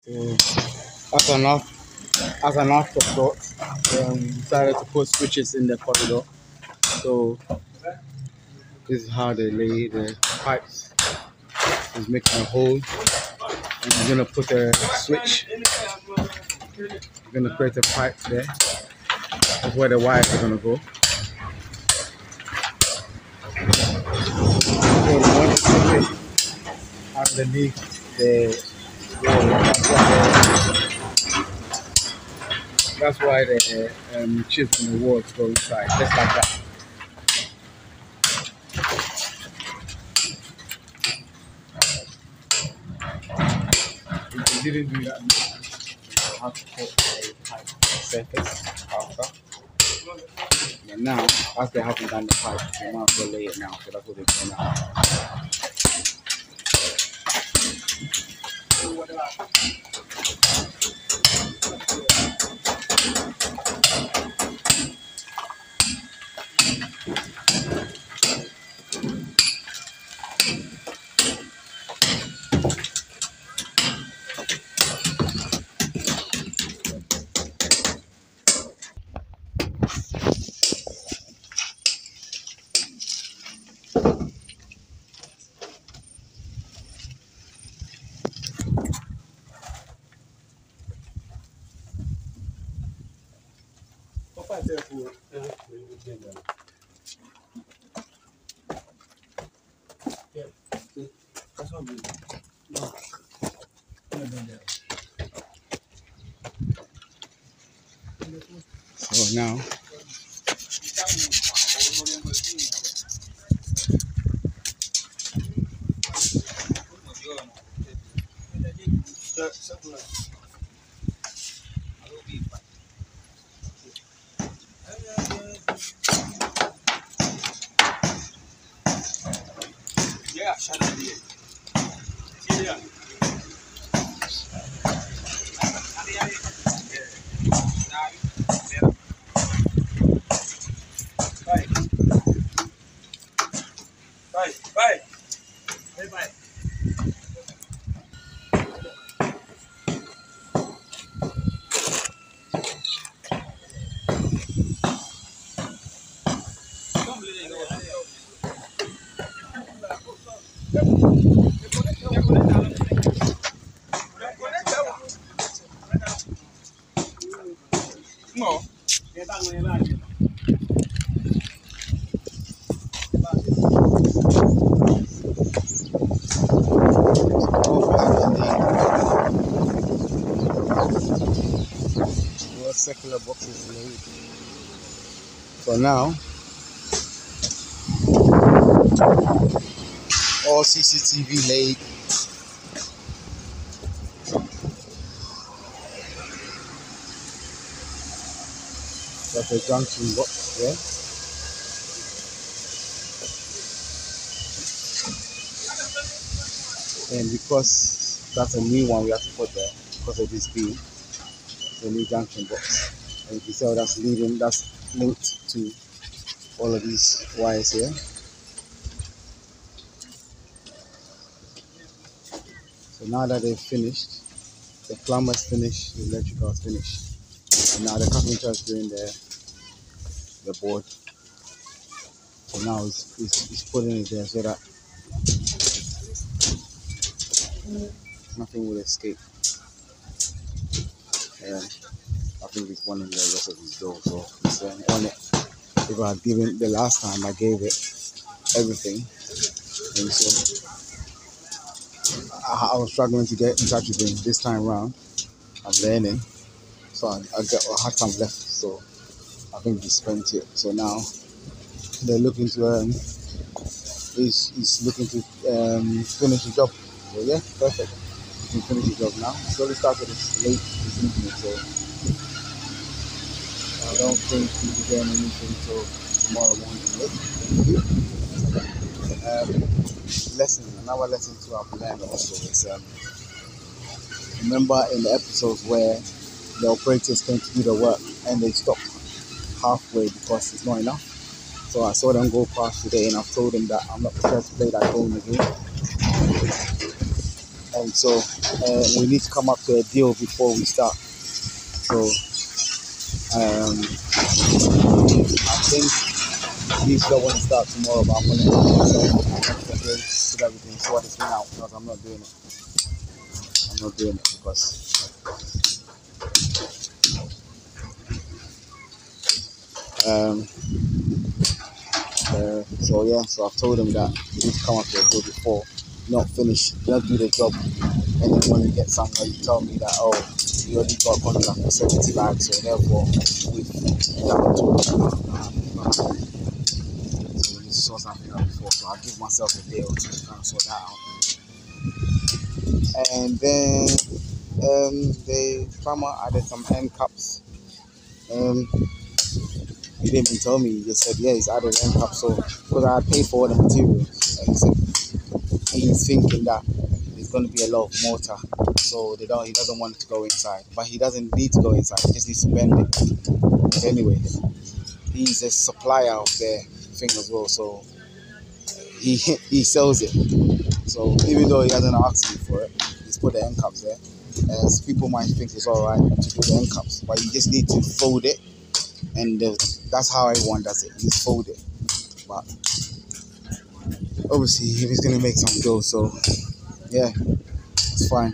So as an afterthought, we decided to put switches in the corridor. So this is how they lay the pipes. He's making a hole, and he's gonna put a switch. He's gonna create a pipe there. That's where the wires are gonna go. So we want to put it underneath the wall. That's why the chips in the walls go inside, just like that. If you didn't do that, you have to put a pipe surface after. And now, as they haven't done the pipe, they might as well lay it now. So that's what they're doing now. So now, circular boxes laid. So now, all CCTV laid. That's a junction box there. And because that's a new one we have to put there because of this beam, the new junction box. And you can tell that's linked to all of these wires here. So now that they've finished, the plumber's finished, the electrical's finished, and now the carpenter's doing the board. So now he's putting it there so that nothing will escape. And I think he's wanting the rest of his dough, so he's on it. If I had given the last time, I gave it everything, and so I was struggling to get in touch with him this time round. I'm learning, so I had some left, so I think he spent it. So now they're looking to he's looking to finish the job. So yeah, perfect. He can finish the job now. He only started late this evening, so I don't think we'll be doing anything till tomorrow morning. Another lesson to I've learned also is remember in the episodes where the operators came to do the work and they stopped halfway because it's not enough. So I saw them go past today and I've told them that I'm not prepared to play that game again. and so we need to come up to a deal before we start. So I think these don't want to start tomorrow, but I'm going to do it myself. I'm going to everything, sort this thing out, because I'm not doing it. I'm not doing it because um, so yeah, so I've told them that you need to come up to a deal before, not finish, not do the job, and then when you get somewhere, you tell me that, oh, you only got a contract for 70 bags, so therefore we've done so we need to sort something out before. So I'll give myself a day or two to kind of sort that out. And then the farmer added some end caps. He didn't even tell me. He just said, yeah, he's added end caps. So because I had paid for all the materials, and he said he's thinking that there's going to be a lot of mortar, so he doesn't want it to go inside. But he doesn't need to go inside. He just needs to bend it. Anyway, he's a supplier of their thing as well, so he sells it. So even though he hasn't asked me for it, he's put the end caps there. As people might think it's all right to do the end caps, but you just need to fold it, and that's how everyone does it. You just fold it. But obviously, he's gonna make some dough, so yeah, it's fine.